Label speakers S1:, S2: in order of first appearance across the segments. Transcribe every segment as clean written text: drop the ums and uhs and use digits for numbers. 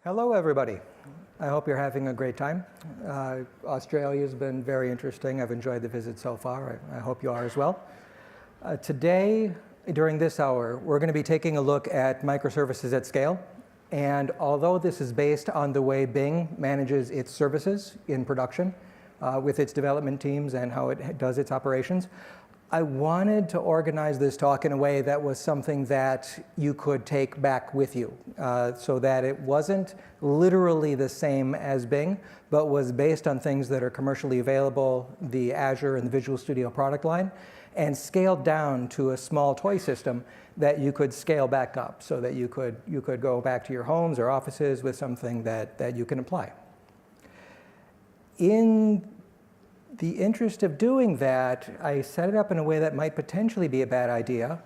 S1: Hello, everybody. I hope you're having a great time. Australia's been very interesting. I've enjoyed the visit so far. I hope you are as well. Today, during this hour, we're going to be taking a look at microservices at scale. And although this is based on the way Bing manages its services in production with its development teams and how it does its operations, I wanted to organize this talk in a way that was something that you could take back with you, so that it wasn't literally the same as Bing, but was based on things that are commercially available, the Azure and the Visual Studio product line, and scaled down to a small toy system that you could scale back up so that you could go back to your homes or offices with something that you can apply. In the interest of doing that, I set it up in a way that might potentially be a bad idea.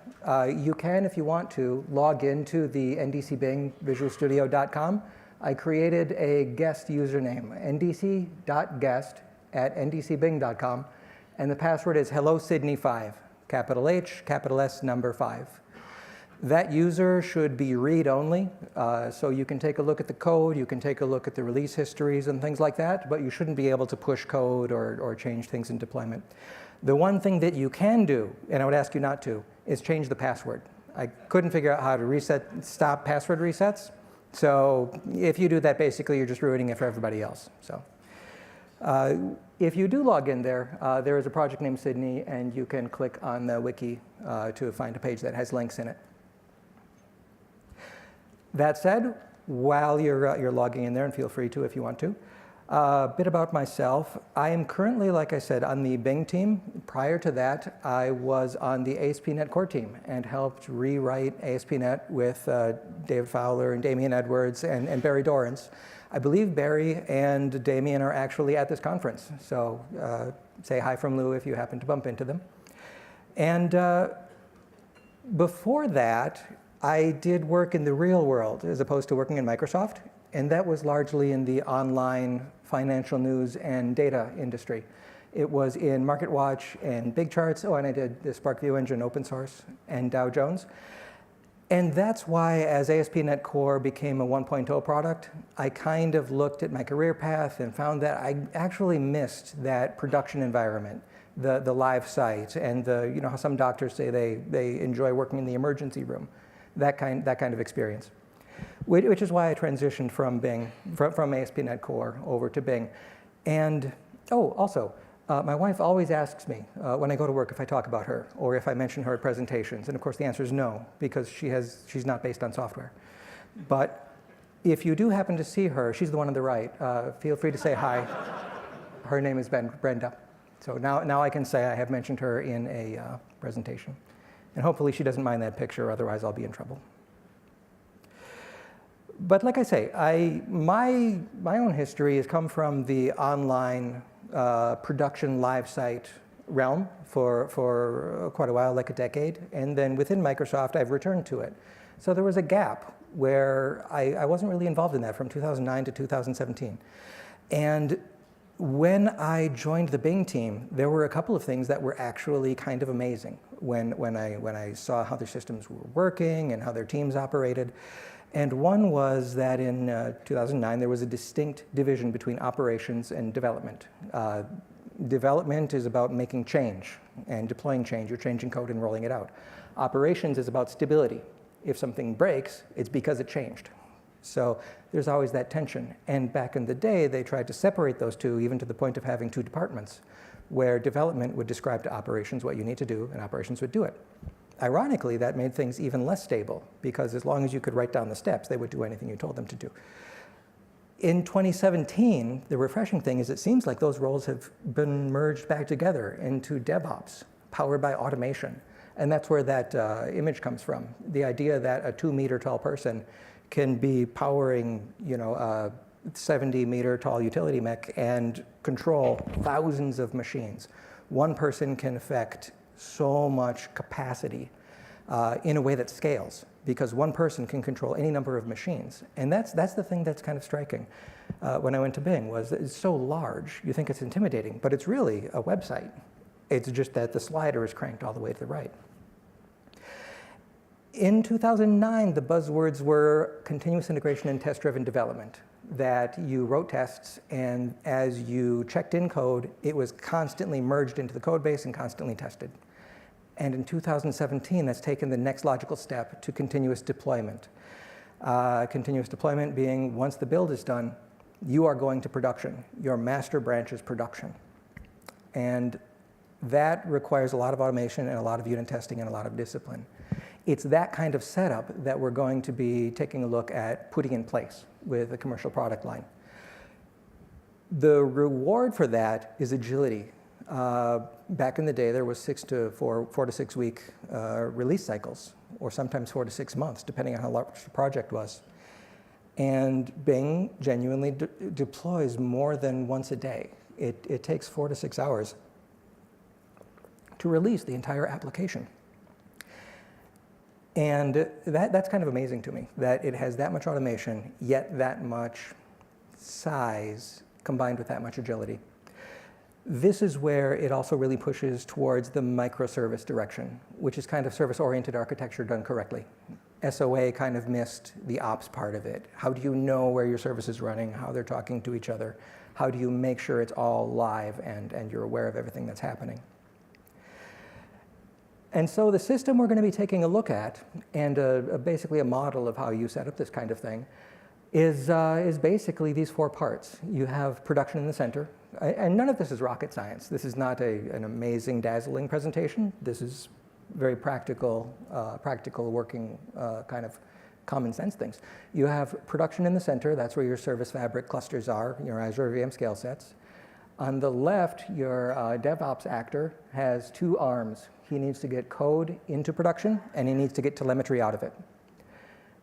S1: You can, if you want to, log into the NDC Bing visualstudio.com. I created a guest username, ndc.guest@ndcbing.com, and the password is HelloSydney5, capital H, capital S, number 5. That user should be read-only, so you can take a look at the code, you can take a look at the release histories and things like that, but you shouldn't be able to push code or change things in deployment. The one thing that you can do, and I would ask you not to, is change the password. I couldn't figure out how to stop password resets, so if you do that, basically you're just ruining it for everybody else. So, if you do log in there, there is a project named Sydney, and you can click on the wiki to find a page that has links in it. That said, while you're logging in there, and feel free to if you want to, a bit about myself. I am currently, like I said, on the Bing team. Prior to that, I was on the ASP.NET Core team and helped rewrite ASP.NET with David Fowler and Damian Edwards and Barry Dorrance. I believe Barry and Damian are actually at this conference, so say hi from Lou if you happen to bump into them. And before that, I did work in the real world as opposed to working in Microsoft, and that was largely in the online financial news and data industry. It was in MarketWatch and Big Charts. Oh, and I did the SparkView engine open source and Dow Jones. And that's why, as ASP.NET Core became a 1.0 product, I kind of looked at my career path and found that I actually missed that production environment, the live site, and you know how some doctors say they enjoy working in the emergency room. That kind of experience, which is why I transitioned from Bing, from ASP.NET Core over to Bing. And also, my wife always asks me when I go to work if I talk about her or if I mention her at presentations. And of course, the answer is no, because she's not based on software. But if you do happen to see her, she's the one on the right. Feel free to say hi. Her name is Brenda. So now I can say I have mentioned her in a presentation. And hopefully she doesn't mind that picture, otherwise I'll be in trouble. But like I say, my own history has come from the online production live site realm for quite a while, like a decade. And then within Microsoft, I've returned to it. So there was a gap where I wasn't really involved in that from 2009 to 2017. And when I joined the Bing team, there were a couple of things that were actually kind of amazing when I saw how their systems were working and how their teams operated. And one was that in 2009, there was a distinct division between operations and development. Development is about making change and deploying change. You're changing code and rolling it out. Operations is about stability. If something breaks, it's because it changed. So there's always that tension. And back in the day, they tried to separate those two, even to the point of having two departments, where development would describe to operations what you need to do, and operations would do it. Ironically, that made things even less stable, because as long as you could write down the steps, they would do anything you told them to do. In 2017, the refreshing thing is it seems like those roles have been merged back together into DevOps, powered by automation. And that's where that image comes from, the idea that a 2-meter tall person can be powering, a 70-meter tall utility mech and control thousands of machines. One person can affect so much capacity in a way that scales, because one person can control any number of machines. And that's the thing that's kind of striking when I went to Bing, was that it's so large, you think it's intimidating, but it's really a website. It's just that the slider is cranked all the way to the right. In 2009, the buzzwords were continuous integration and test-driven development, that you wrote tests, and as you checked in code, it was constantly merged into the code base and constantly tested. And in 2017, that's taken the next logical step to continuous deployment. Continuous deployment being, once the build is done, you are going to production. Your master branch is production. And that requires a lot of automation and a lot of unit testing and a lot of discipline. It's that kind of setup that we're going to be taking a look at putting in place with a commercial product line. The reward for that is agility. Back in the day, there was 4 to 6 week release cycles, or sometimes 4 to 6 months, depending on how large the project was. And Bing genuinely deploys more than once a day. It takes 4 to 6 hours to release the entire application. And that's kind of amazing to me, that it has that much automation, yet that much size combined with that much agility. This is where it also really pushes towards the microservice direction, which is kind of service-oriented architecture done correctly. SOA kind of missed the ops part of it. How do you know where your service is running, how they're talking to each other? How do you make sure it's all live and you're aware of everything that's happening? And so the system we're going to be taking a look at, and basically a model of how you set up this kind of thing, is basically these 4 parts. You have production in the center, and none of this is rocket science. This is not an amazing, dazzling presentation. This is very practical working kind of common sense things. You have production in the center. That's where your service fabric clusters are, your Azure VM scale sets. On the left, your DevOps actor has 2 arms. He needs to get code into production, and he needs to get telemetry out of it.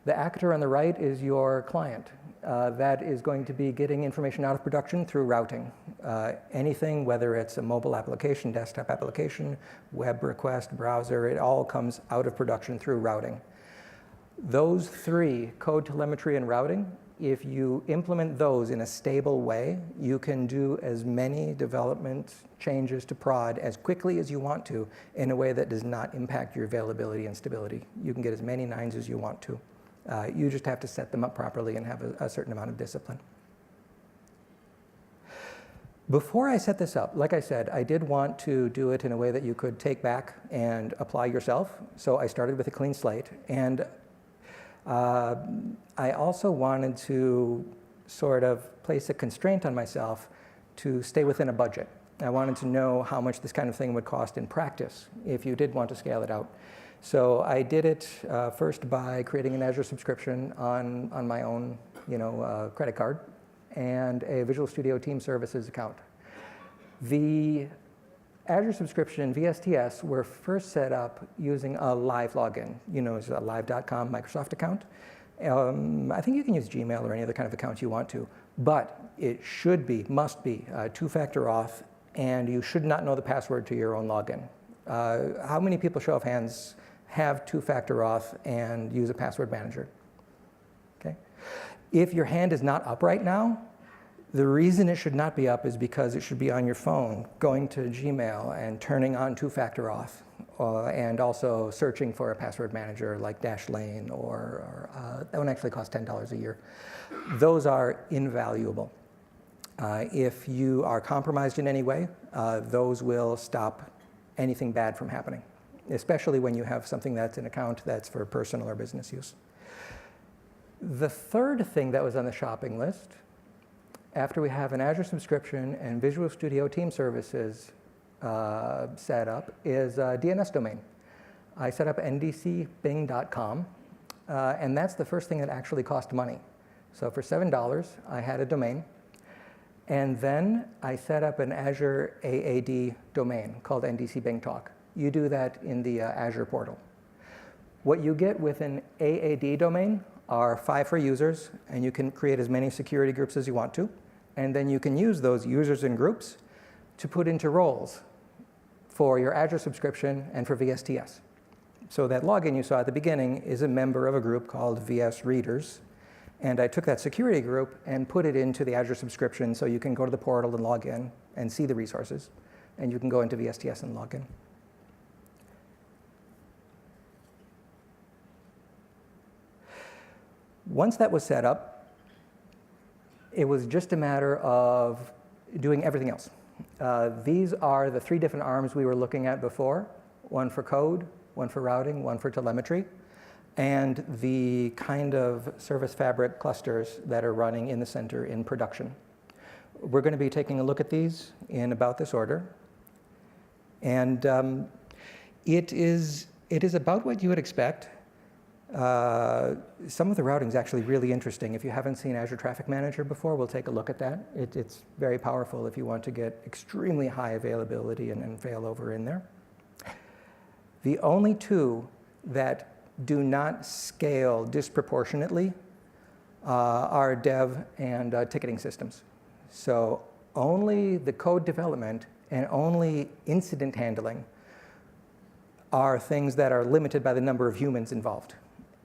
S1: The actor on the right is your client. That is going to be getting information out of production through routing. Anything, whether it's a mobile application, desktop application, web request, browser, it all comes out of production through routing. Those 3, code, telemetry, and routing, if you implement those in a stable way, you can do as many development changes to prod as quickly as you want to in a way that does not impact your availability and stability. You can get as many 9s as you want to. You just have to set them up properly and have a certain amount of discipline. Before I set this up, like I said, I did want to do it in a way that you could take back and apply yourself. So I started with a clean slate. And I also wanted to sort of place a constraint on myself to stay within a budget. I wanted to know how much this kind of thing would cost in practice if you did want to scale it out. So I did it first by creating an Azure subscription on my own credit card and a Visual Studio Team Services account. The Azure subscription and VSTS were first set up using a live login. It's a live.com Microsoft account. I think you can use Gmail or any other kind of account you want to, but it must be 2-factor auth, and you should not know the password to your own login. How many people, show of hands, have 2-factor auth and use a password manager? Okay. If your hand is not up right now, the reason it should not be up is because it should be on your phone, going to Gmail and turning on 2-factor auth, and also searching for a password manager like Dashlane or that one actually costs $10 a year. Those are invaluable. If you are compromised in any way, those will stop anything bad from happening, especially when you have something that's an account that's for personal or business use. The third thing that was on the shopping list, after we have an Azure subscription and Visual Studio Team Services set up, is a DNS domain. I set up ndcbing.com, and that's the first thing that actually cost money. So for $7, I had a domain. And then I set up an Azure AAD domain called NDC Bing Talk. You do that in the Azure portal. What you get with an AAD domain are 5 free users, and you can create as many security groups as you want to. And then you can use those users and groups to put into roles for your Azure subscription and for VSTS. So that login you saw at the beginning is a member of a group called VS Readers. And I took that security group and put it into the Azure subscription so you can go to the portal and log in and see the resources. And you can go into VSTS and log in. Once that was set up, it was just a matter of doing everything else. These are the 3 different arms we were looking at before, one for code, one for routing, one for telemetry, and the kind of service fabric clusters that are running in the center in production. We're going to be taking a look at these in about this order. And it is about what you would expect. Some of the routing is actually really interesting. If you haven't seen Azure Traffic Manager before, we'll take a look at that. It's very powerful if you want to get extremely high availability and failover in there. The only 2 that do not scale disproportionately are dev and ticketing systems. So only the code development and only incident handling are things that are limited by the number of humans involved.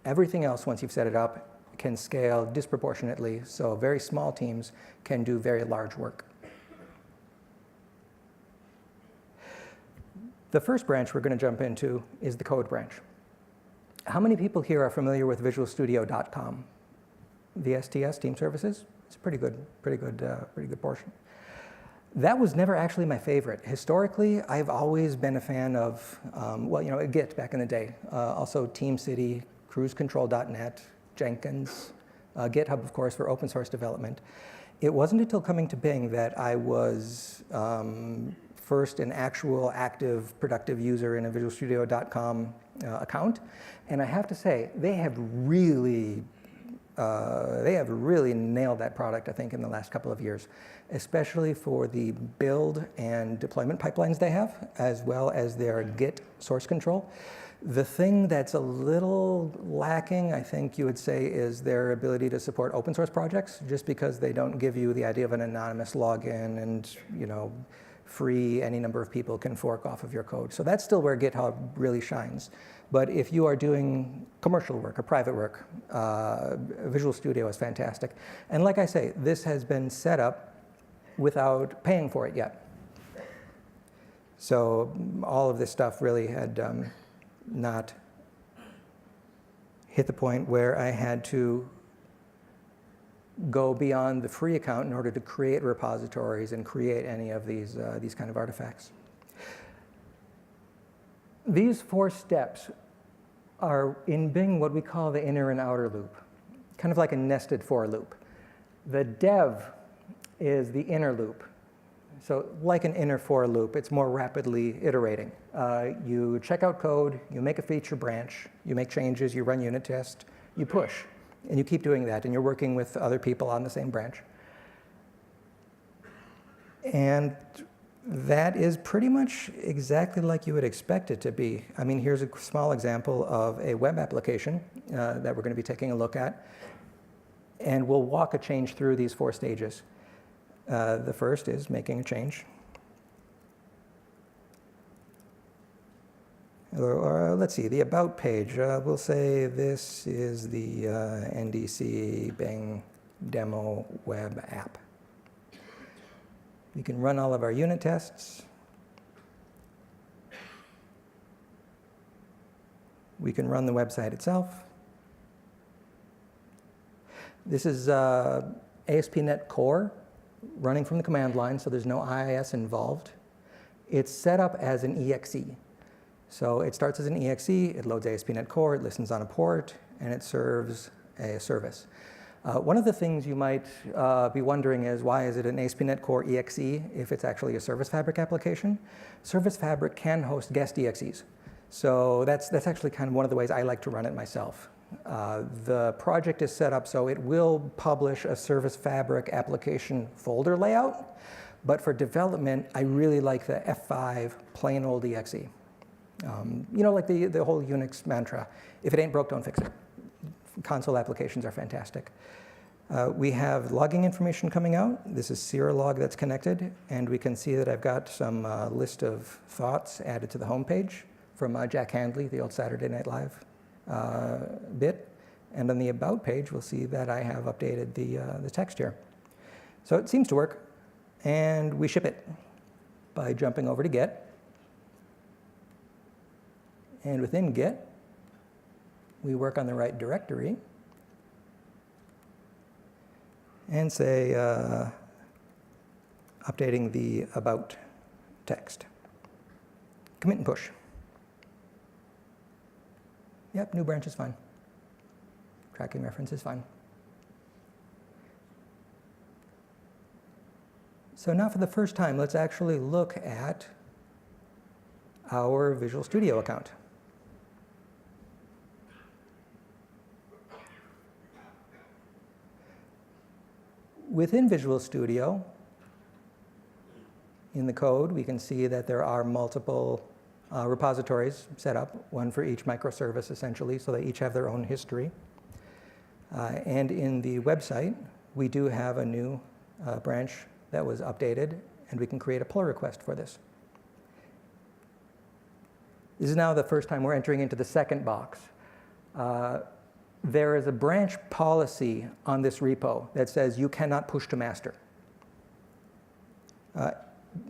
S1: Everything else, once you've set it up, can scale disproportionately, so very small teams can do very large work. The first branch we're going to jump into is the code branch. How many people here are familiar with visualstudio.com? VSTS, Team Services? It's a pretty good portion. That was never actually my favorite. Historically, I've always been a fan of, Git back in the day. Also TeamCity, cruisecontrol.net, Jenkins, GitHub, of course, for open source development. It wasn't until coming to Bing that I was first an actual active, productive user in a visualstudio.com account. And I have to say, they have really nailed that product, I think, in the last couple of years, especially for the build and deployment pipelines they have, as well as their Git source control. The thing that's a little lacking, I think you would say, is their ability to support open source projects, just because they don't give you the idea of an anonymous login and, free, any number of people can fork off of your code. So that's still where GitHub really shines. But if you are doing commercial work or private work, Visual Studio is fantastic. And like I say, this has been set up without paying for it yet. So all of this stuff really had not hit the point where I had to go beyond the free account in order to create repositories and create any of these kind of artifacts. These 4 steps are in Bing what we call the inner and outer loop, kind of like a nested for loop. The dev is the inner loop. So like an inner for loop, it's more rapidly iterating. You check out code, you make a feature branch, you make changes, you run unit test, you push. And you keep doing that, and you're working with other people on the same branch. And that is pretty much exactly like you would expect it to be. I mean, here's a small example of a web application that we're going to be taking a look at. And we'll walk a change through these 4 stages. The first is making a change. Or let's see, the About page. We'll say this is the NDC Bing demo web app. We can run all of our unit tests. We can run the website itself. This is ASP.NET Core running from the command line, so there's no IIS involved. It's set up as an EXE. So it starts as an EXE, it loads ASP.NET Core, it listens on a port, and it serves a service. One of the things you might be wondering is, why is it an ASP.NET Core EXE if it's actually a Service Fabric application? Service Fabric can host guest EXEs. So that's actually kind of one of the ways I like to run it myself. The project is set up so it will publish a Service Fabric application folder layout, but for development, I really like the F5 plain old EXE. Like the whole Unix mantra, if it ain't broke, don't fix it. Console applications are fantastic. We have logging information coming out. This is Serolog that's connected, and we can see that I've got some list of thoughts added to the homepage from Jack Handley, the old Saturday Night Live bit. And on the About page, we'll see that I have updated the text here. So it seems to work, and we ship it by jumping over to Git. And within Git, we work on the right directory. and say updating the about text. Commit and push. Yep, new branch is fine. Tracking reference is fine. So now for the first time, let's actually look at our Visual Studio account. Within Visual Studio, in the code, we can see that there are multiple repositories set up, one for each microservice essentially, so they each have their own history. And in the website, we do have a new branch that was updated, and we can create a pull request for this. This is now the first time we're entering into the second box. There is a branch policy on this repo that says you cannot push to master.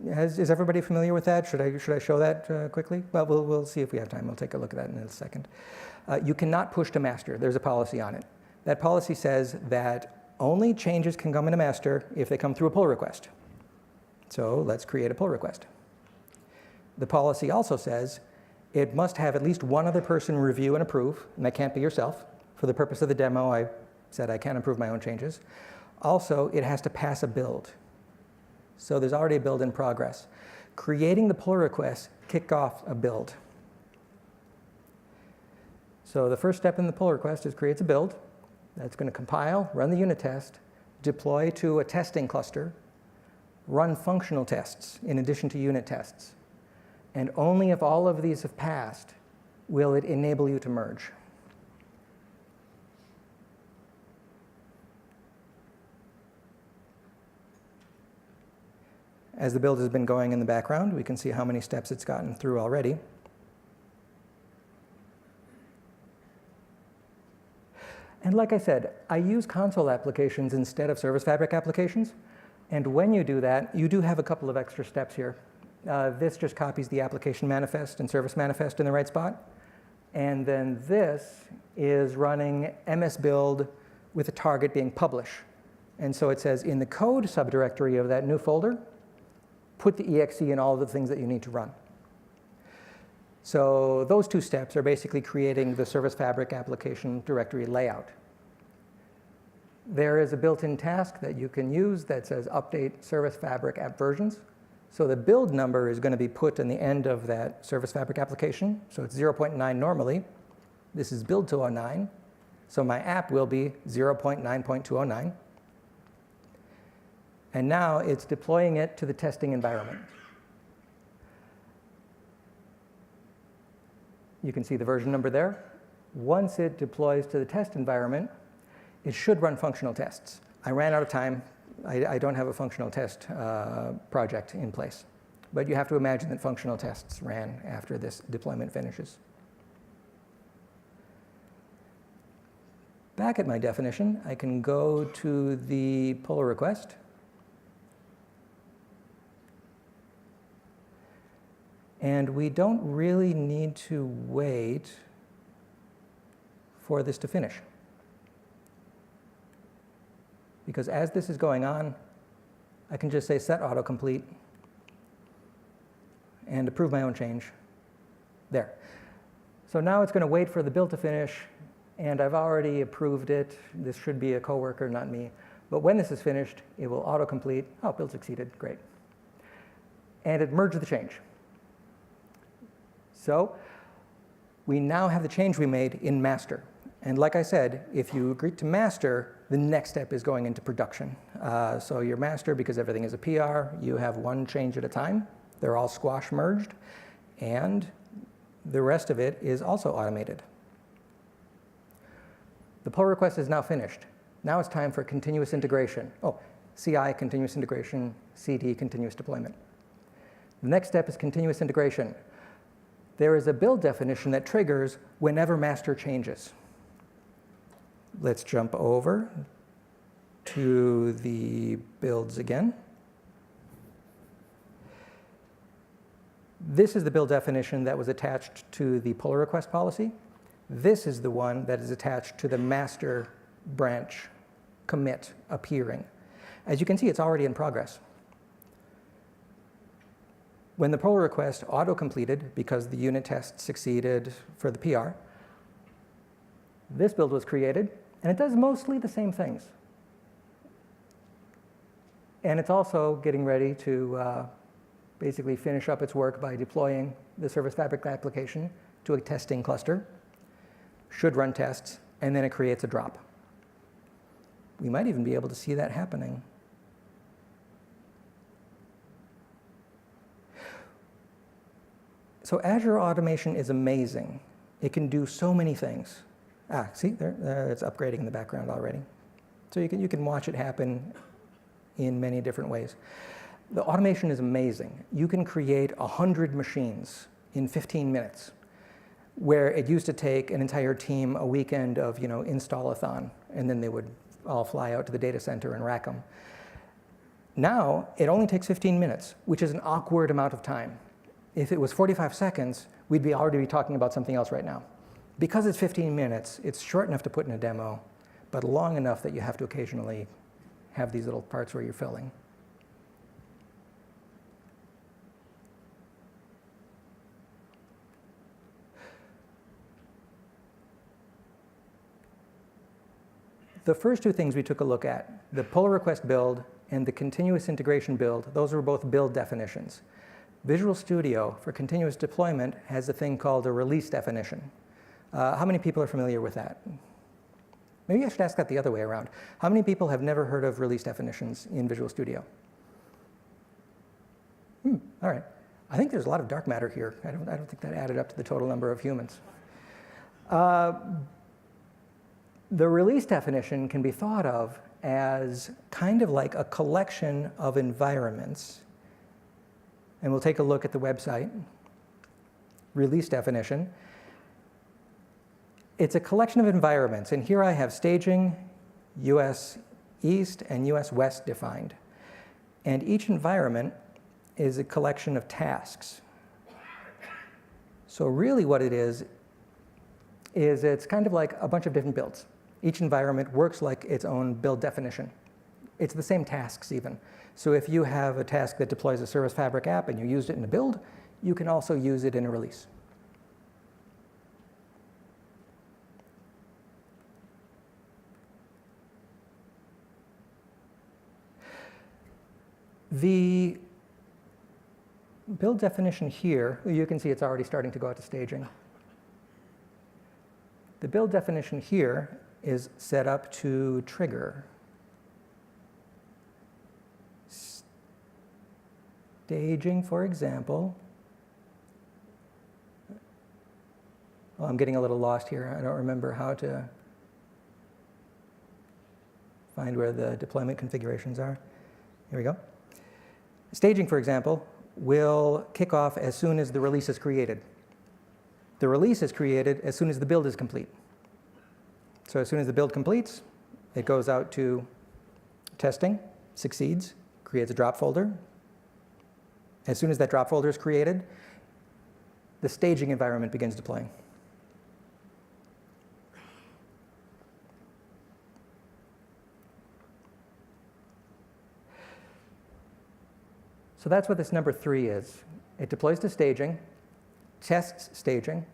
S1: Is everybody familiar with that? Should I show that quickly? Well, we'll see if we have time. We'll take a look at that in a second. You cannot push to master. There's a policy on it. That policy says that only changes can come into master if they come through a pull request. So let's create a pull request. The policy also says it must have at least one other person review and approve, and that can't be yourself. For the purpose of the demo, I said I can't approve my own changes. Also, it has to pass a build. So there's already a build in progress. Creating the pull request kicked off a build. So the first step in the pull request is creates a build. That's going to compile, run the unit test, deploy to a testing cluster, run functional tests in addition to unit tests. And only if all of these have passed will it enable you to merge. As the build has been going in the background, we can see how many steps it's gotten through already. And like I said, I use console applications instead of Service Fabric applications. And when you do that, you do have a couple of extra steps here. This just copies the application manifest and service manifest in the right spot. And then this is running MS build with a target being publish. And so it says in the code subdirectory of that new folder, put the exe in all of the things that you need to run. So those two steps are basically creating the Service Fabric application directory layout. There is a built-in task that you can use that says update Service Fabric app versions. So the build number is going to be put in the end of that Service Fabric application. So it's 0.9 normally. This is build 209. So my app will be 0.9.209. And now it's deploying it to the testing environment. You can see the version number there. Once it deploys to the test environment, it should run functional tests. I ran out of time. I don't have a functional test project in place. But you have to imagine that functional tests ran after this deployment finishes. Back at my definition, I can go to the pull request. And we don't really need to wait for this to finish. Because as this is going on, I can just say set autocomplete and approve my own change. There. So now it's going to wait for the build to finish, and I've already approved it. This should be a coworker, not me. But when this is finished, it will autocomplete. Oh, build succeeded. Great. And it merged the change. So we now have the change we made in master. And like I said, if you agree to master, the next step is going into production. So your master, because everything is a PR, you have one change at a time. They're all squash merged. And the rest of it is also automated. The pull request is now finished. Now it's time for continuous integration. Oh, CI, continuous integration, CD, continuous deployment. The next step is continuous integration. There is a build definition that triggers whenever master changes. Let's jump over to the builds again. This is the build definition that was attached to the pull request policy. This is the one that is attached to the master branch commit appearing. As you can see, it's already in progress. When the pull request auto-completed because the unit test succeeded for the PR, this build was created, and it does mostly the same things. And it's also getting ready to basically finish up its work by deploying the Service Fabric application to a testing cluster, should run tests, and then it creates a drop. We might even be able to see that happening. So Azure automation is amazing. It can do so many things. See, there it's upgrading in the background already. So you can watch it happen in many different ways. The automation is amazing. You can create 100 machines in 15 minutes, where it used to take an entire team a weekend of install-a-thon, and then they would all fly out to the data center and rack them. Now, it only takes 15 minutes, which is an awkward amount of time. If it was 45 seconds, we'd already be talking about something else right now. Because it's 15 minutes, it's short enough to put in a demo, but long enough that you have to occasionally have these little parts where you're filling. The first two things we took a look at, the pull request build and the continuous integration build, those were both build definitions. Visual Studio, for continuous deployment, has a thing called a release definition. How many people are familiar with that? Maybe I should ask that the other way around. How many people have never heard of release definitions in Visual Studio? All right. I think there's a lot of dark matter here. I don't think that added up to the total number of humans. The release definition can be thought of as kind of like a collection of environments. And we'll take a look at the website. Release definition. It's a collection of environments. And here I have staging, US East, and US West defined. And each environment is a collection of tasks. So really what it is it's kind of like a bunch of different builds. Each environment works like its own build definition. It's the same tasks even. So if you have a task that deploys a Service Fabric app and you used it in a build, you can also use it in a release. The build definition here, you can see it's already starting to go out to staging. The build definition here is set up to trigger. Staging, for example. Oh, I'm getting a little lost here. I don't remember how to find where the deployment configurations are. Here we go. Staging, for example, will kick off as soon as the release is created. The release is created as soon as the build is complete. So as soon as the build completes, it goes out to testing, succeeds, creates a drop folder. As soon as that drop folder is created, the staging environment begins deploying. So that's what this number 3 is. It deploys to staging, tests staging,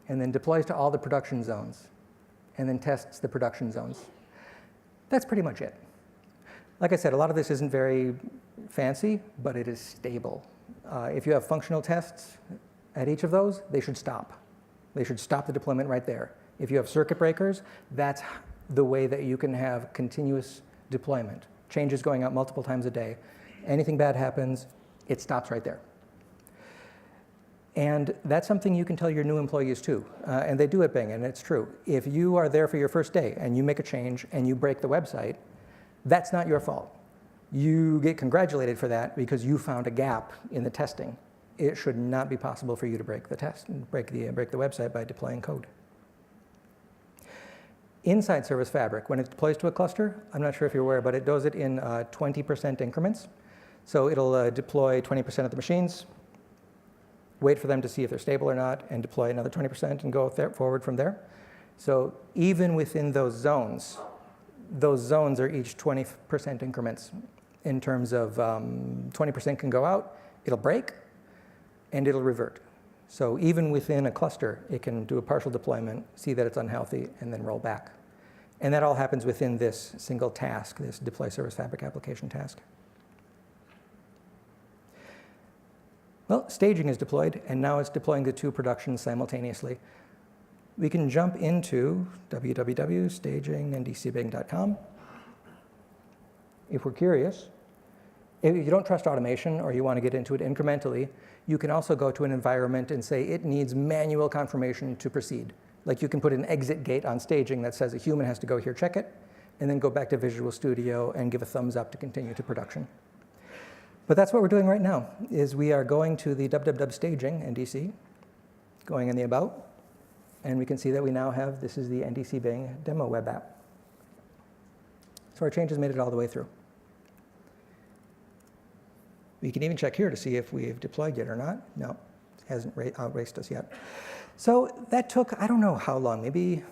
S1: and then deploys to all the production zones, and then tests the production zones. That's pretty much it. Like I said, a lot of this isn't very fancy, but it is stable. If you have functional tests at each of those, they should stop. They should stop the deployment right there. If you have circuit breakers, that's the way that you can have continuous deployment. Changes going out multiple times a day. Anything bad happens, it stops right there. And that's something you can tell your new employees too. And they do at Bing, and it's true. If you are there for your first day and you make a change and you break the website, that's not your fault. You get congratulated for that because you found a gap in the testing. It should not be possible for you to break the website by deploying code. Inside Service Fabric, when it deploys to a cluster, I'm not sure if you're aware, but it does it in 20% increments. So it'll deploy 20% of the machines, wait for them to see if they're stable or not, and deploy another 20% and go forward from there. So even within those zones, those zones are each 20% increments in terms of 20% can go out, it'll break, and it'll revert. So even within a cluster, it can do a partial deployment, see that it's unhealthy, and then roll back. And that all happens within this single task, this deploy service fabric application task. Well, staging is deployed, and now it's deploying the two productions simultaneously. We can jump into www.staging.ndcbing.com. If we're curious, if you don't trust automation or you want to get into it incrementally, you can also go to an environment and say it needs manual confirmation to proceed. Like you can put an exit gate on staging that says a human has to go here, check it, and then go back to Visual Studio and give a thumbs up to continue to production. But that's what we're doing right now, is we are going to the www staging, NDC, going in the about, and we can see that we now have, this is the NDC Bing demo web app. So our changes made it all the way through. We can even check here to see if we've deployed yet or not. No, it hasn't outraced us yet. So that took, I don't know how long, maybe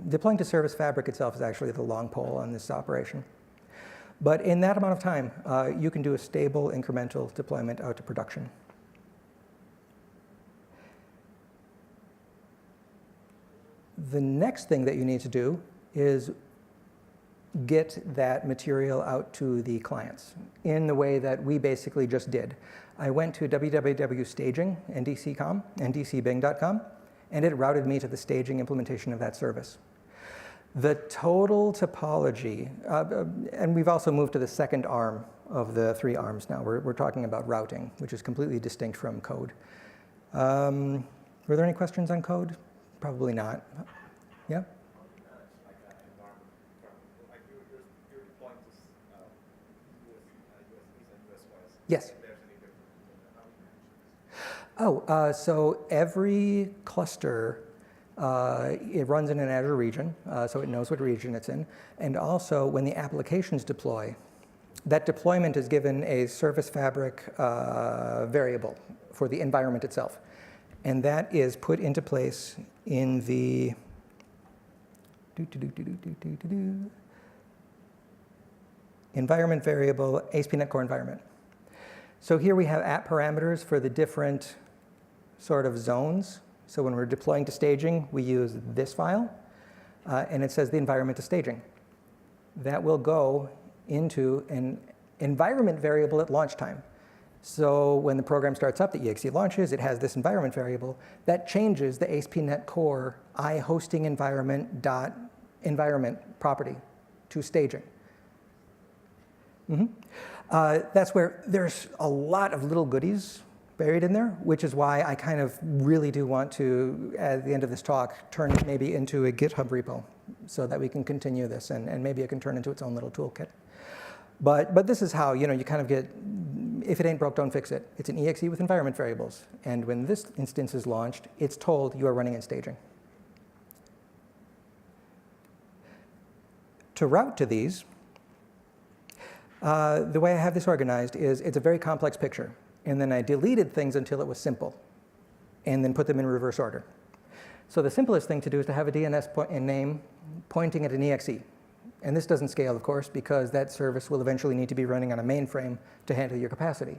S1: deploying to Service Fabric itself is actually the long pole on this operation. But in that amount of time, you can do a stable incremental deployment out to production. The next thing that you need to do is get that material out to the clients in the way that we basically just did. I went to www.staging, ndcbing.com, and it routed me to the staging implementation of that service. The total topology, and we've also moved to the second arm of the three arms now. We're talking about routing, which is completely distinct from code. Were there any questions on code? Probably not. Yeah? Yes. Oh, so every cluster, it runs in an Azure region, so it knows what region it's in. And also, when the applications deploy, that deployment is given a Service Fabric variable for the environment itself. And that is put into place in the environment variable ASP.NET Core environment. So here we have app parameters for the different sort of zones. So when we're deploying to staging, we use this file, and it says the environment to staging. That will go into an environment variable at launch time. So when the program starts up, the exe launches, it has this environment variable that changes the ASP.NET Core iHosting environment property to staging. That's where there's a lot of little goodies buried in there, which is why I kind of really do want to, at the end of this talk, turn it maybe into a GitHub repo so that we can continue this, and maybe it can turn into its own little toolkit. But this is how, you kind of get, if it ain't broke, don't fix it. It's an exe with environment variables. And when this instance is launched, it's told you are running in staging. To route to these, the way I have this organized is it's a very complex picture. And then I deleted things until it was simple, and then put them in reverse order. So the simplest thing to do is to have a DNS name pointing at an exe. And this doesn't scale, of course, because that service will eventually need to be running on a mainframe to handle your capacity.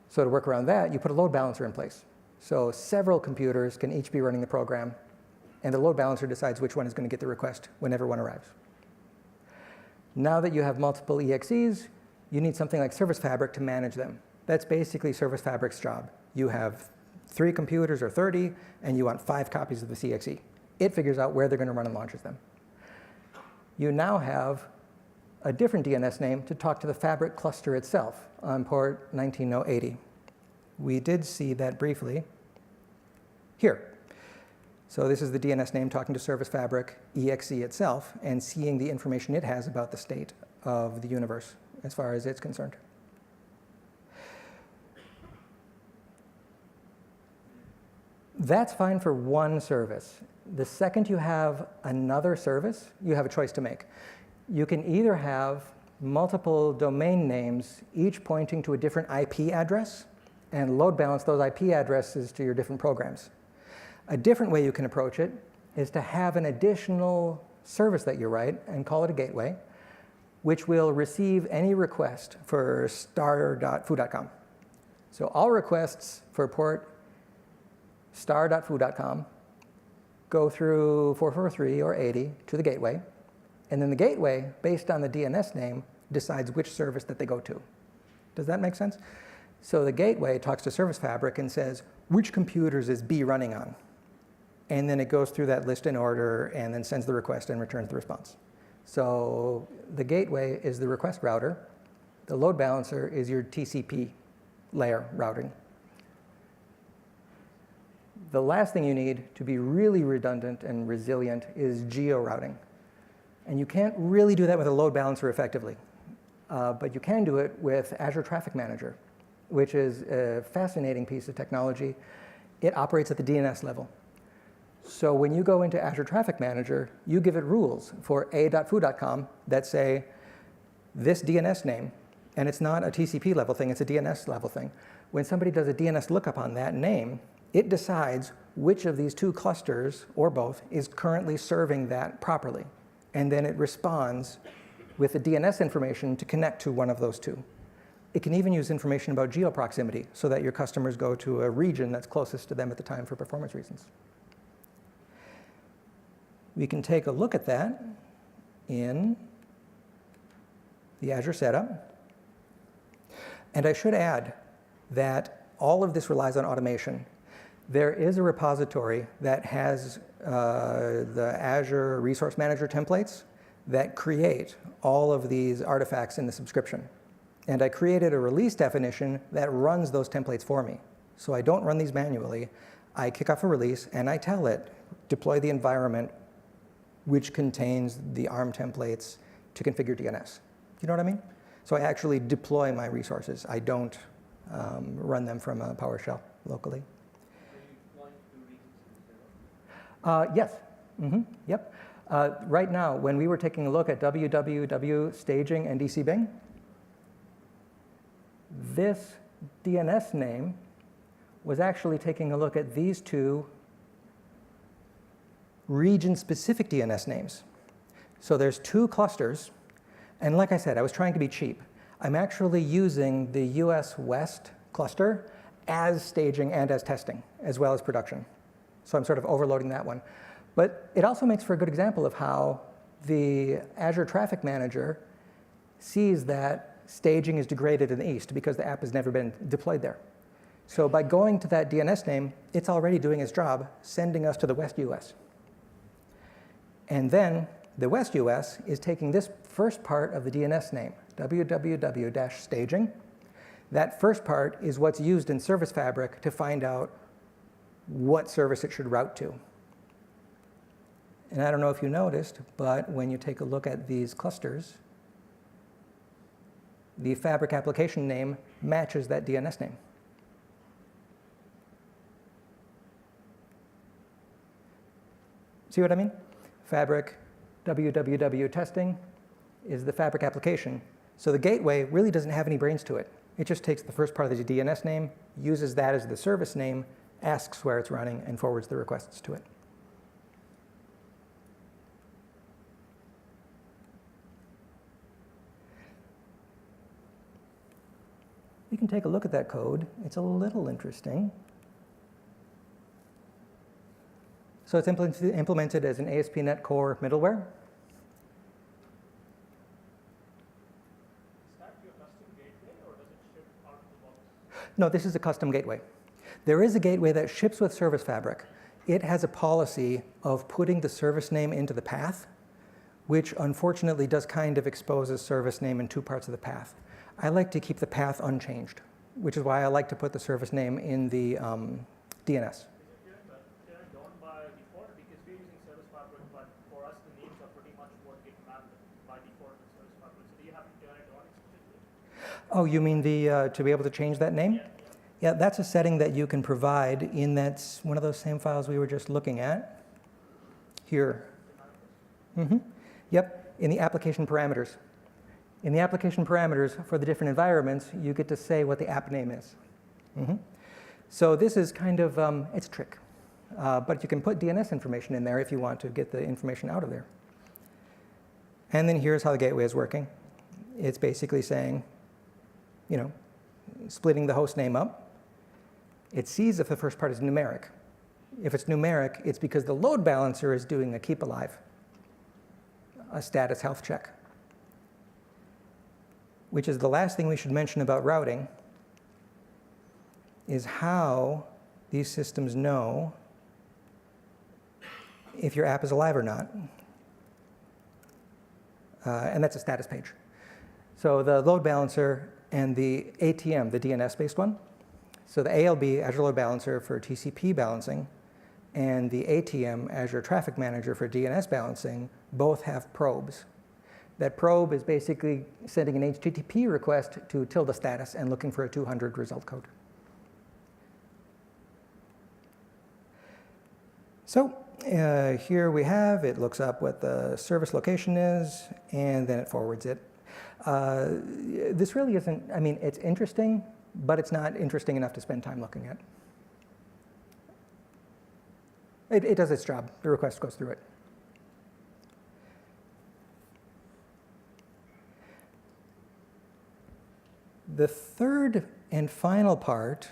S1: So to work around that, you put a load balancer in place. So several computers can each be running the program, and the load balancer decides which one is going to get the request whenever one arrives. Now that you have multiple EXEs, you need something like Service Fabric to manage them. That's basically Service Fabric's job. You have 3 computers or 30, and you want 5 copies of the CXE. It figures out where they're going to run and launches them. You now have a different DNS name to talk to the Fabric cluster itself on port 19080. We did see that briefly here. So this is the DNS name talking to Service Fabric exe itself and seeing the information it has about the state of the universe as far as it's concerned. That's fine for one service. The second you have another service, you have a choice to make. You can either have multiple domain names, each pointing to a different IP address, and load balance those IP addresses to your different programs. A different way you can approach it is to have an additional service that you write and call it a gateway, which will receive any request for star.foo.com. So all requests for port star.foo.com go through 443 or 80 to the gateway, and then the gateway, based on the DNS name, decides which service that they go to. Does that make sense? So the gateway talks to Service Fabric and says, which computers is B running on? And then it goes through that list in order and then sends the request and returns the response. So the gateway is the request router. The load balancer is your TCP layer routing. The last thing you need to be really redundant and resilient is geo-routing. And you can't really do that with a load balancer effectively. But you can do it with Azure Traffic Manager, which is a fascinating piece of technology. It operates at the DNS level. So when you go into Azure Traffic Manager, you give it rules for a.foo.com that say this DNS name, and it's not a TCP level thing, it's a DNS level thing. When somebody does a DNS lookup on that name, it decides which of these two clusters, or both, is currently serving that properly. And then it responds with the DNS information to connect to one of those two. It can even use information about geo-proximity so that your customers go to a region that's closest to them at the time for performance reasons. We can take a look at that in the Azure setup. And I should add that all of this relies on automation. There is a repository that has the Azure Resource Manager templates that create all of these artifacts in the subscription. And I created a release definition that runs those templates for me. So I don't run these manually. I kick off a release and I tell it, deploy the environment which contains the ARM templates to configure DNS. You know what I mean? So I actually deploy my resources. I don't run them from a PowerShell locally. Yes. Yep. Right now, when we were taking a look at www staging and NDC Bing, this DNS name was actually taking a look at these two region-specific DNS names. So there's two clusters, and like I said, I was trying to be cheap. I'm actually using the US West cluster as staging and as testing, as well as production. So I'm sort of overloading that one. But it also makes for a good example of how the Azure Traffic Manager sees that staging is degraded in the east because the app has never been deployed there. So by going to that DNS name, it's already doing its job, sending us to the West US. And then the West US is taking this first part of the DNS name, www-staging. That first part is what's used in Service Fabric to find out what service it should route to. And I don't know if you noticed, but when you take a look at these clusters, the Fabric application name matches that DNS name. See what I mean? Fabric www testing is the Fabric application. So the gateway really doesn't have any brains to it. It just takes the first part of the DNS name, uses that as the service name, asks where it's running, and forwards the requests to it. You can take a look at that code. It's a little interesting. So it's implemented as an ASP.NET Core middleware.
S2: Is that your custom gateway, or does it ship out of the box?
S1: No, this is a custom gateway. There is a gateway that ships with Service Fabric. It has a policy of putting the service name into the path, which unfortunately does kind of expose a service name in two parts of the path. I like to keep the path unchanged, which is why I like to put the service name in the DNS.
S2: Is it done by default? Because we're using Service Fabric, but for us the names are pretty much what get mapped by default in Service Fabric. So do you have to turn it on explicitly?
S1: Oh, you mean the to be able to change that name? Yeah, that's a setting that you can provide in that's one of those same files we were just looking at here. Yep, in the application parameters. In the application parameters for the different environments, you get to say what the app name is. So this is kind of, it's a trick. But you can put DNS information in there if you want to get the information out of there. And then here's how the gateway is working. It's basically saying, you know, splitting the host name up. It sees if the first part is numeric. If it's numeric, it's because the load balancer is doing a keep alive, a status health check, which is the last thing we should mention about routing, is how these systems know if your app is alive or not. And that's a status page. So the load balancer and the ATM, the DNS-based one, so the ALB, Azure Load Balancer for TCP balancing, and the ATM, Azure Traffic Manager for DNS balancing, both have probes. That probe is basically sending an HTTP request to tilde status and looking for a 200 result code. So here we have, it looks up what the service location is, and then it forwards it. This really isn't, I mean, it's interesting, but it's not interesting enough to spend time looking at. It does its job. The request goes through it. The third and final part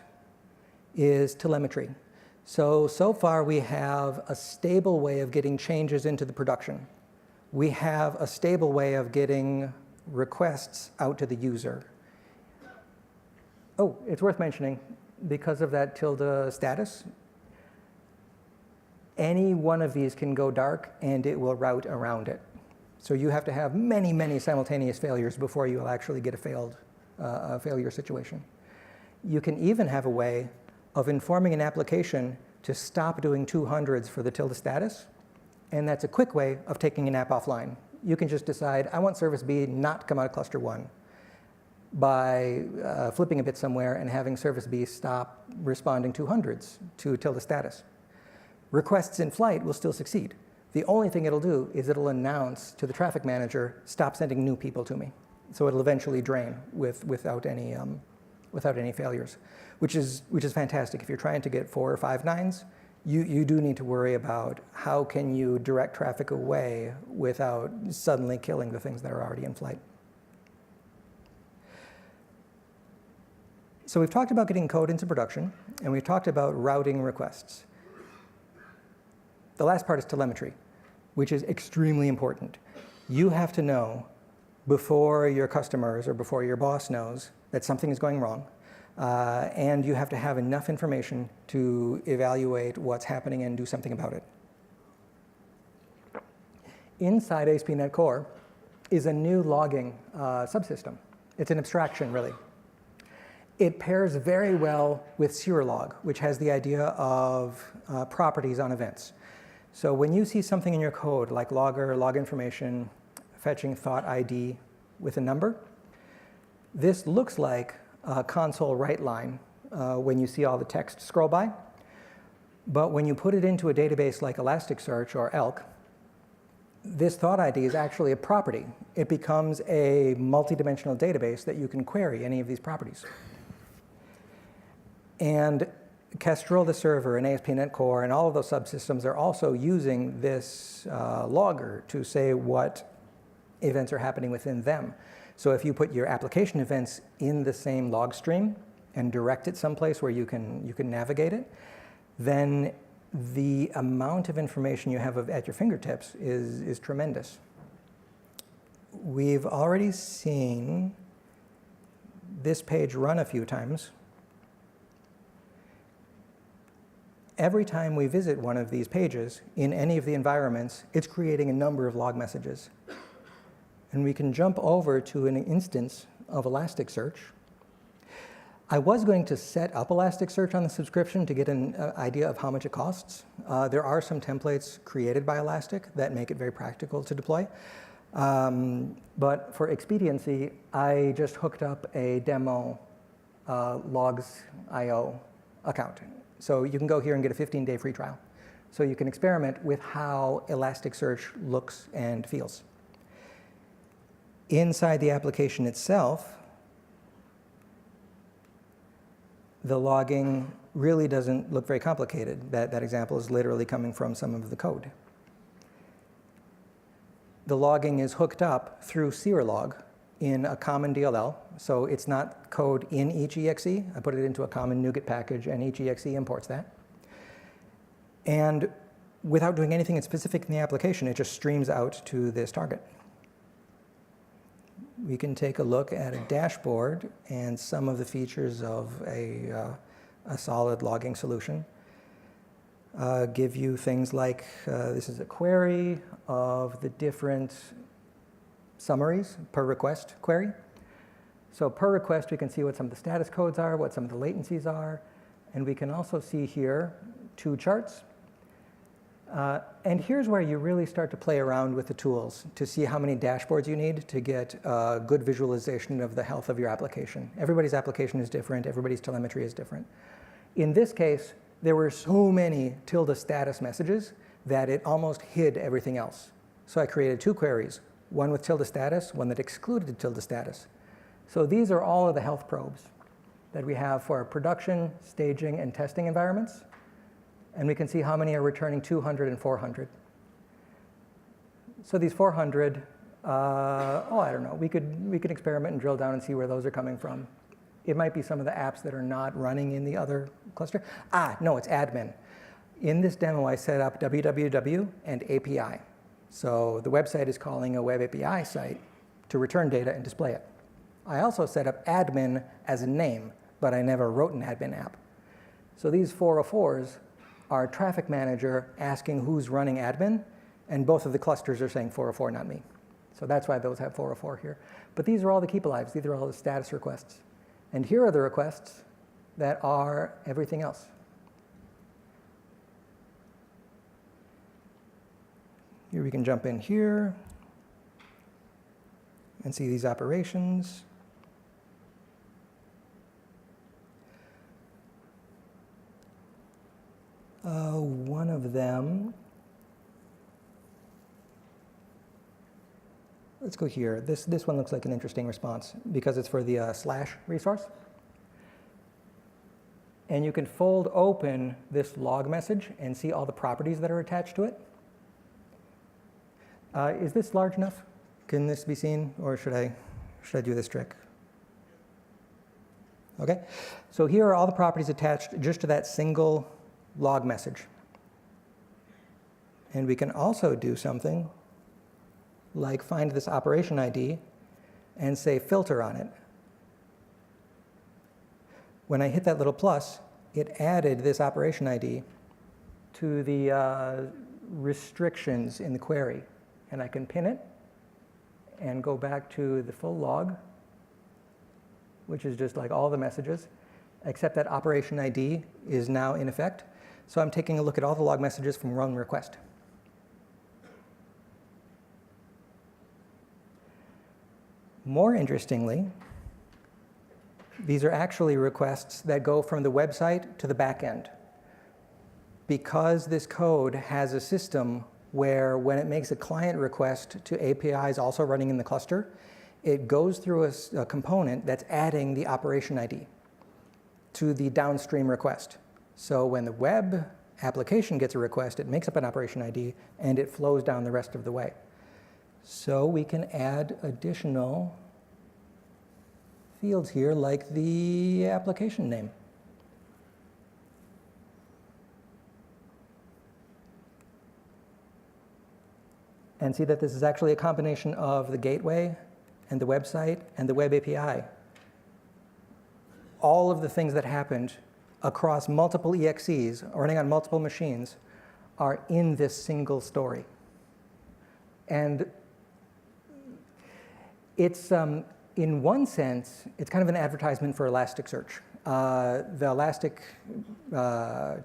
S1: is telemetry. So far we have a stable way of getting changes into the production. We have a stable way of getting requests out to the user. Oh, it's worth mentioning, because of that tilde status, any one of these can go dark and it will route around it. So you have to have many, many simultaneous failures before you'll actually get a failure situation. You can even have a way of informing an application to stop doing 200s for the tilde status, and that's a quick way of taking an app offline. You can just decide, I want service B not to come out of cluster 1 by flipping a bit somewhere and having service B stop responding 200s to tilde status. Requests in flight will still succeed. The only thing it'll do is it'll announce to the traffic manager, stop sending new people to me. So it'll eventually drain without any failures, which is fantastic. If you're trying to get 4 or 5 nines, you do need to worry about how can you direct traffic away without suddenly killing the things that are already in flight. So we've talked about getting code into production, and we've talked about routing requests. The last part is telemetry, which is extremely important. You have to know before your customers or before your boss knows that something is going wrong, and you have to have enough information to evaluate what's happening and do something about it. Inside ASP.NET Core is a new logging subsystem. It's an abstraction, really. It pairs very well with Serolog, which has the idea of properties on events. So when you see something in your code, like logger, log information, fetching thought ID with a number, this looks like a console write line when you see all the text scroll by. But when you put it into a database like Elasticsearch or ELK, this thought ID is actually a property. It becomes a multi-dimensional database that you can query any of these properties. And Kestrel, the server, and ASP.NET Core, and all of those subsystems are also using this logger to say what events are happening within them. So if you put your application events in the same log stream and direct it someplace where you can navigate it, then the amount of information you have at your fingertips is tremendous. We've already seen this page run a few times. Every time we visit one of these pages in any of the environments, it's creating a number of log messages. And we can jump over to an instance of Elasticsearch. I was going to set up Elasticsearch on the subscription to get an idea of how much it costs. There are some templates created by Elastic that make it very practical to deploy. But for expediency, I just hooked up a demo logs.io account. So you can go here and get a 15-day free trial. So you can experiment with how Elasticsearch looks and feels. Inside the application itself, the logging really doesn't look very complicated. That example is literally coming from some of the code. the logging is hooked up through Serlog in a common DLL. So it's not code in each exe. I put it into a common NuGet package, and each exe imports that. And without doing anything specific in the application, it just streams out to this target. We can take a look at a dashboard and some of the features of a solid logging solution. Give you things like, this is a query of the different summaries per request query. So per request, we can see what some of the status codes are, what some of the latencies are, and we can also see here 2 charts. And here's where you really start to play around with the tools to see how many dashboards you need to get a good visualization of the health of your application. Everybody's application is different. Everybody's telemetry is different. In this case, there were so many tilde status messages that it almost hid everything else. So I created 2 queries, one with tilde status, one that excluded tilde status. So these are all of the health probes that we have for our production, staging, and testing environments. And we can see how many are returning 200 and 400. So these 400, I don't know. We could experiment and drill down and see where those are coming from. It might be some of the apps that are not running in the other cluster. No, it's admin. In this demo, I set up www and API. So the website is calling a web API site to return data and display it. I also set up admin as a name, but I never wrote an admin app. So these 404s are traffic manager asking who's running admin, and both of the clusters are saying 404, not me. So that's why those have 404 here. But these are all the keep alives. These are all the status requests. And here are the requests that are everything else. Here we can jump in here and see these operations. One of them, let's go here. This one looks like an interesting response because it's for the slash resource. And you can fold open this log message and see all the properties that are attached to it. Is this large enough? Can this be seen, or should I do this trick? Okay, so here are all the properties attached just to that single log message. And we can also do something like find this operation ID and say filter on it. When I hit that little plus, it added this operation ID to the restrictions in the query. And I can pin it and go back to the full log, which is just like all the messages, except that operation ID is now in effect. So I'm taking a look at all the log messages from one request. More interestingly, these are actually requests that go from the website to the back end. Because this code has a system where when it makes a client request to APIs also running in the cluster, it goes through a component that's adding the operation ID to the downstream request. So when the web application gets a request, it makes up an operation ID, and it flows down the rest of the way. So we can add additional fields here, like the application name. And see that this is actually a combination of the gateway and the website and the web API. All of the things that happened across multiple EXEs running on multiple machines are in this single story. And it's, in one sense, it's kind of an advertisement for Elasticsearch. The Elastic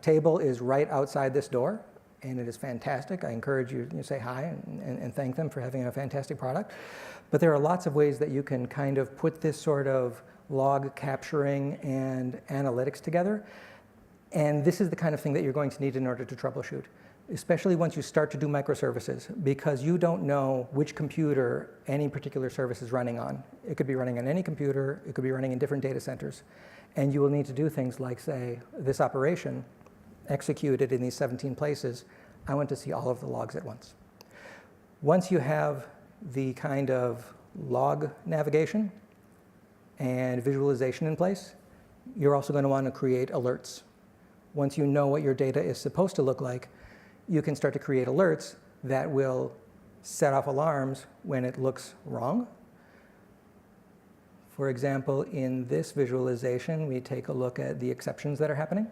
S1: table is right outside this door, and it is fantastic. I encourage you to say hi and thank them for having a fantastic product. But there are lots of ways that you can kind of put this sort of log capturing and analytics together. And this is the kind of thing that you're going to need in order to troubleshoot, especially once you start to do microservices, because you don't know which computer any particular service is running on. It could be running on any computer. It could be running in different data centers. And you will need to do things like, say, this operation executed in these 17 places. I want to see all of the logs at once. Once you have the kind of log navigation and visualization in place, you're also going to want to create alerts. Once you know what your data is supposed to look like, you can start to create alerts that will set off alarms when it looks wrong. For example, in this visualization, we take a look at the exceptions that are happening.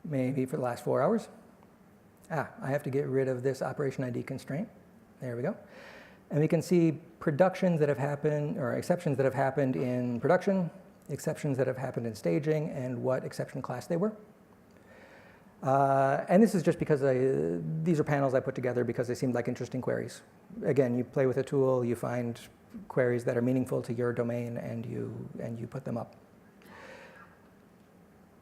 S1: Maybe for the last 4 hours. I have to get rid of this operation ID constraint. There we go. And we can see productions that have happened, or exceptions that have happened in production, exceptions that have happened in staging, and what exception class they were. And this is just because these are panels I put together because they seemed like interesting queries. Again, you play with a tool, you find queries that are meaningful to your domain, and you put them up.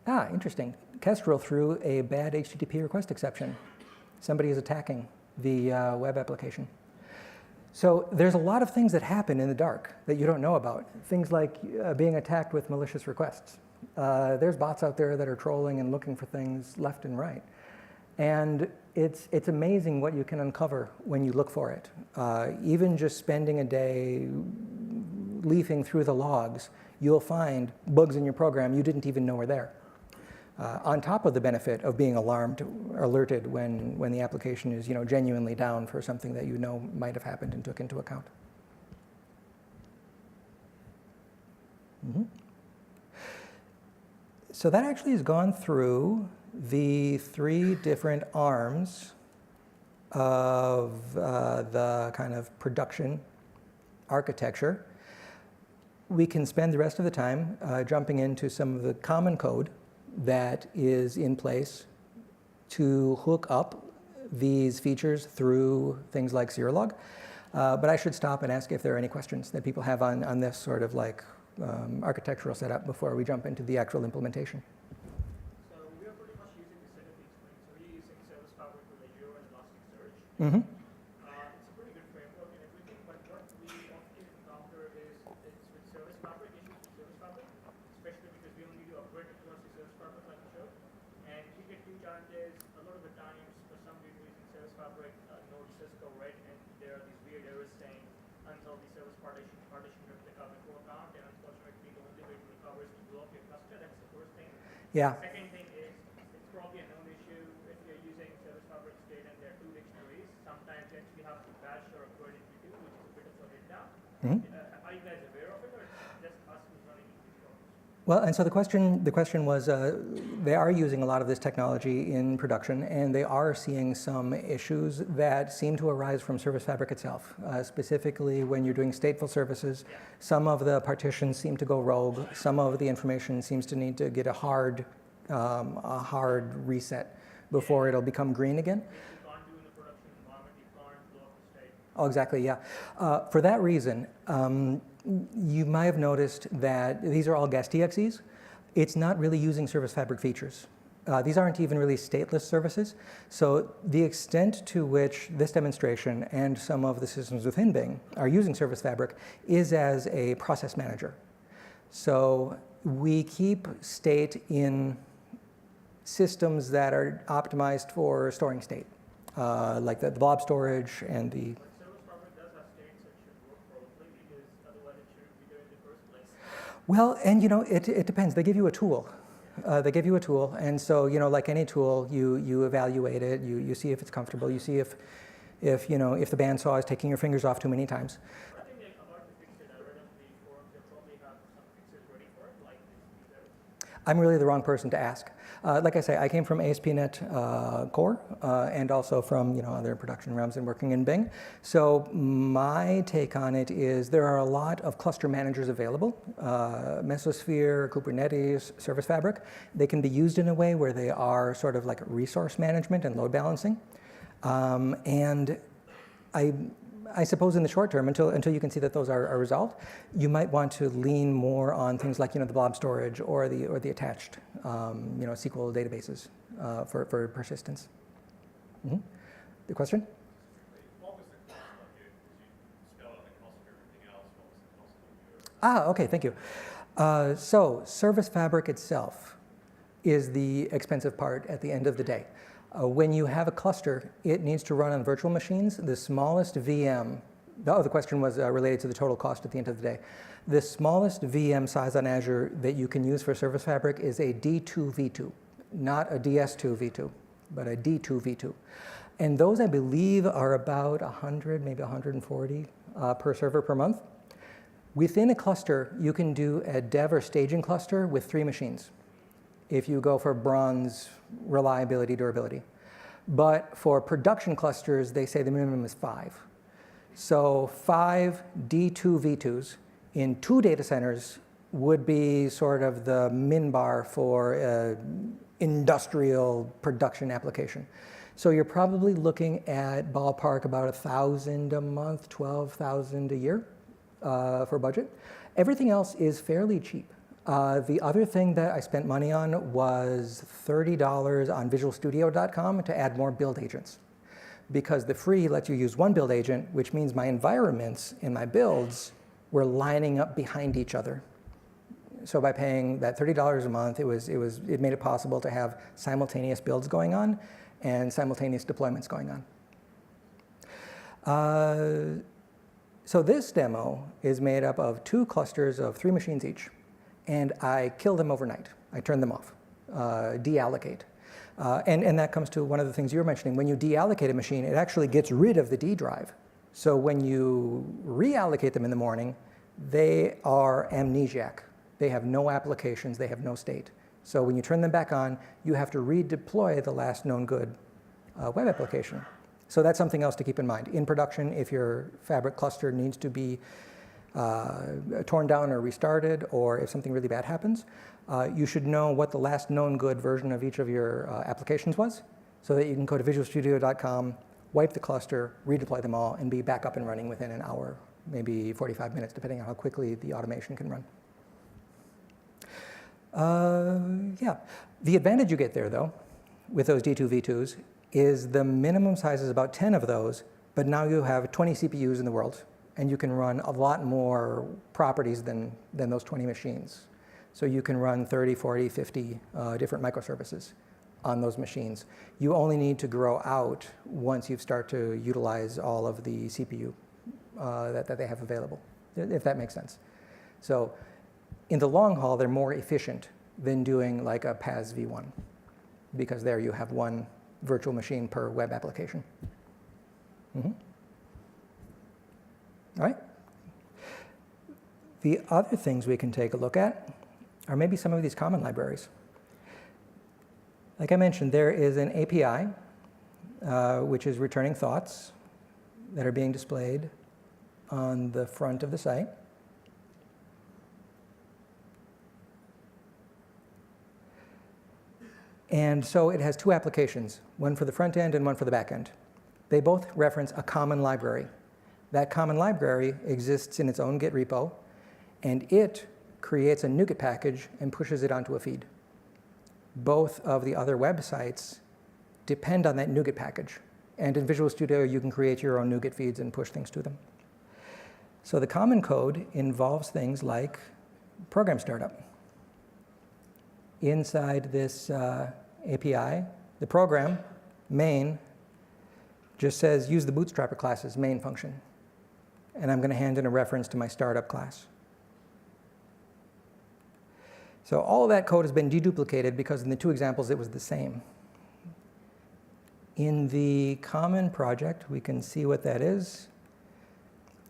S1: Interesting. Kestrel threw a bad HTTP request exception. Somebody is attacking the web application. So there's a lot of things that happen in the dark that you don't know about. Things like being attacked with malicious requests. There's bots out there that are trolling and looking for things left and right. And it's amazing what you can uncover when you look for it. Even just spending a day leafing through the logs, you'll find bugs in your program you didn't even know were there. On top of the benefit of being alerted when the application is genuinely down for something that you know might have happened and took into account. So that actually has gone through the 3 different arms of the kind of production architecture. We can spend the rest of the time jumping into some of the common code that is in place to hook up these features through things like Zerolog. But I should stop and ask if there are any questions that people have on this sort of like architectural setup before we jump into the actual implementation.
S2: So we are pretty much using the set of these things. So we're using Service Fabric with Azure and Elasticsearch.
S1: Mm-hmm.
S2: It's a pretty good framework and everything, but what we often encounter is it's with Service Fabric, issues with Service Fabric, especially because we only do upgrade across the Service Fabric like you showed. And we get 2 challenges. A lot of the times, for some reason, using Service Fabric, Node Cisco, right? And there are these weird errors saying until the service partition replica before count, and unfortunately, the only way to recover is to blow up your cluster. That's the first thing.
S1: Yeah.
S2: The second thing is it's probably a known issue if you're using Service Fabric state and there are 2 dictionaries. Sometimes you actually have to bash or upgrade into 2, which is a bit of a hit down. Are you guys aware of it, or just us who's running these problems?
S1: Well, and so the question was, they are using a lot of this technology in production, and they are seeing some issues that seem to arise from Service Fabric itself. Specifically, when you're doing stateful services, some of the partitions seem to go rogue. Some of the information seems to need to get a hard reset before it'll become green again.
S2: You can't do in the production environment, you can't blow up the state.
S1: Oh, exactly, yeah. For that reason, you might have noticed that these are all guest DXEs. It's not really using Service Fabric features. These aren't even really stateless services. So the extent to which this demonstration and some of the systems within Bing are using Service Fabric is as a process manager. So we keep state in systems that are optimized for storing state, like the blob storage and the Well, and it depends. They give you a tool. And so like any tool, you evaluate it. You see if it's comfortable. You see if if the bandsaw is taking your fingers off too many times.
S2: I think about to fix it. I read on the forums they probably have some fixes ready for it, like this.
S1: I'm really the wrong person to ask. Like I say, I came from ASP.NET Core and also from other production realms and working in Bing. So my take on it is there are a lot of cluster managers available, Mesosphere, Kubernetes, Service Fabric. They can be used in a way where they are sort of like resource management and load balancing. And I suppose in the short term, until you can see that those are resolved, you might want to lean more on things like the blob storage or the attached SQL databases for persistence. Mm-hmm. The question?
S3: What was the cost of you? You spell out the cost of everything else. What was the cost of you?
S1: Okay, thank you. So Service Fabric itself is the expensive part at the end of the day. When you have a cluster, it needs to run on virtual machines. The smallest VM, the question was related to the total cost at the end of the day. The smallest VM size on Azure that you can use for Service Fabric is a D2 V2, not a DS2 V2, but a D2 V2. And those, I believe, are about 100, maybe 140 per server per month. Within a cluster, you can do a dev or staging cluster with 3 machines if you go for bronze reliability, durability. But for production clusters, they say the minimum is 5. So 5 D2 V2s in 2 data centers would be sort of the min bar for an industrial production application. So you're probably looking at ballpark about $1,000 a month, $12,000 a year for budget. Everything else is fairly cheap. The other thing that I spent money on was $30 on visualstudio.com to add more build agents. Because the free lets you use one build agent, which means my environments in my builds were lining up behind each other. So by paying that $30 a month, it made it possible to have simultaneous builds going on and simultaneous deployments going on. So this demo is made up of 2 clusters of 3 machines each. And I kill them overnight. I turn them off, deallocate. And that comes to one of the things you were mentioning. When you deallocate a machine, it actually gets rid of the D drive. So when you reallocate them in the morning, they are amnesiac. They have no applications. They have no state. So when you turn them back on, you have to redeploy the last known good web application. So that's something else to keep in mind. In production, if your Fabric cluster needs to be torn down or restarted, or if something really bad happens, you should know what the last known good version of each of your applications was, so that you can go to visualstudio.com, wipe the cluster, redeploy them all, and be back up and running within an hour, maybe 45 minutes, depending on how quickly the automation can run. Yeah, the advantage you get there, though, with those D2 V2s, is the minimum size is about 10 of those, but now you have 20 CPUs in the world, and you can run a lot more properties than those 20 machines. So you can run 30, 40, 50 different microservices on those machines. You only need to grow out once you start to utilize all of the CPU that they have available, if that makes sense. So in the long haul, they're more efficient than doing like a PaaS v1, because there you have one virtual machine per web application. Mm-hmm. All right. The other things we can take a look at are maybe some of these common libraries. Like I mentioned, there is an API, which is returning thoughts that are being displayed on the front of the site. And so it has 2 applications, one for the front end and one for the back end. They both reference a common library. That common library exists in its own Git repo, and it creates a NuGet package and pushes it onto a feed. Both of the other websites depend on that NuGet package. And in Visual Studio, you can create your own NuGet feeds and push things to them. So the common code involves things like program startup. Inside this API, the program, main, just says use the bootstrapper class's main function. And I'm going to hand in a reference to my startup class. So all of that code has been deduplicated because in the 2 examples it was the same. In the common project, we can see what that is.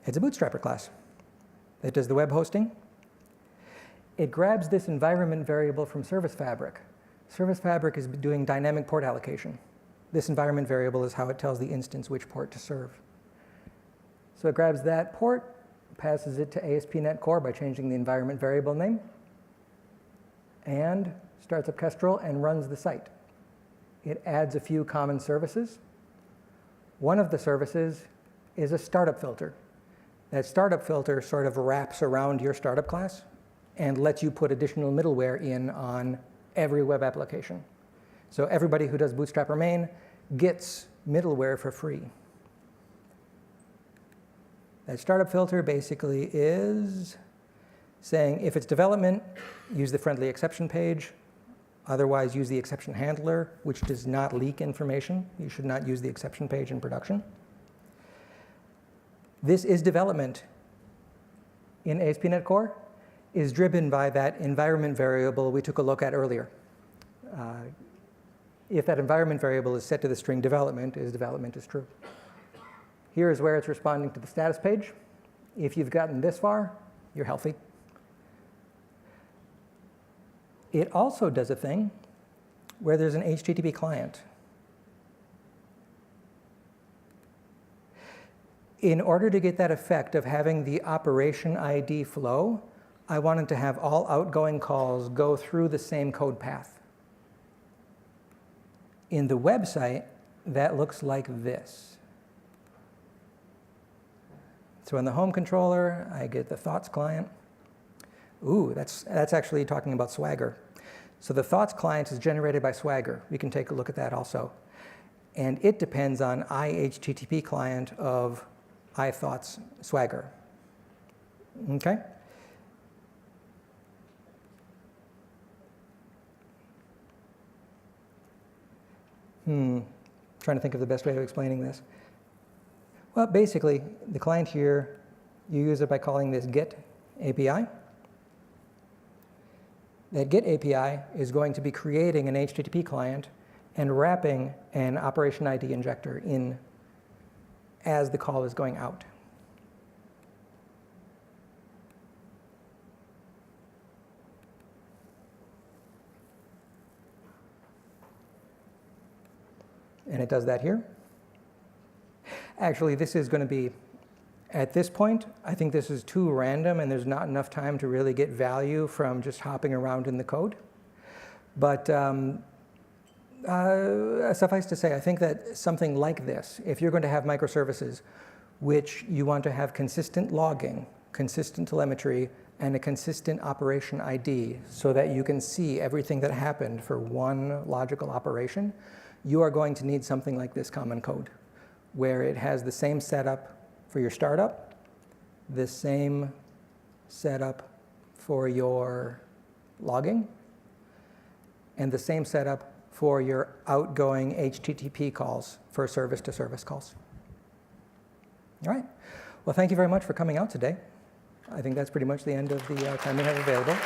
S1: It's a bootstrapper class that does the web hosting. It grabs this environment variable from Service Fabric. Service Fabric is doing dynamic port allocation. This environment variable is how it tells the instance which port to serve. So it grabs that port, passes it to ASP.NET Core by changing the environment variable name, and starts up Kestrel and runs the site. It adds a few common services. One of the services is a startup filter. That startup filter sort of wraps around your startup class and lets you put additional middleware in on every web application. So everybody who does Bootstrapper main gets middleware for free. That startup filter basically is saying if it's development, use the friendly exception page. Otherwise, use the exception handler, which does not leak information. You should not use the exception page in production. This is development in ASP.NET Core is driven by that environment variable we took a look at earlier. If that environment variable is set to the string development is true. Here is where it's responding to the status page. If you've gotten this far, you're healthy. It also does a thing where there's an HTTP client. In order to get that effect of having the operation ID flow, I wanted to have all outgoing calls go through the same code path. In the website, that looks like this. So in the home controller, I get the thoughts client. Ooh, that's actually talking about Swagger. So the thoughts client is generated by Swagger. We can take a look at that also. And it depends on iHTTP client of iThoughts Swagger. Okay? Trying to think of the best way of explaining this. Well, basically, the client here, you use it by calling this get API. That get API is going to be creating an HTTP client and wrapping an operation ID injector in as the call is going out. And it does that here. Actually, this is going to be, at this point, I think this is too random and there's not enough time to really get value from just hopping around in the code. But suffice to say, I think that something like this, if you're going to have microservices, which you want to have consistent logging, consistent telemetry, and a consistent operation ID so that you can see everything that happened for one logical operation, you are going to need something like this common code, where it has the same setup for your startup, the same setup for your logging, and the same setup for your outgoing HTTP calls for service-to-service calls. All right. Well, thank you very much for coming out today. I think that's pretty much the end of the time we have available.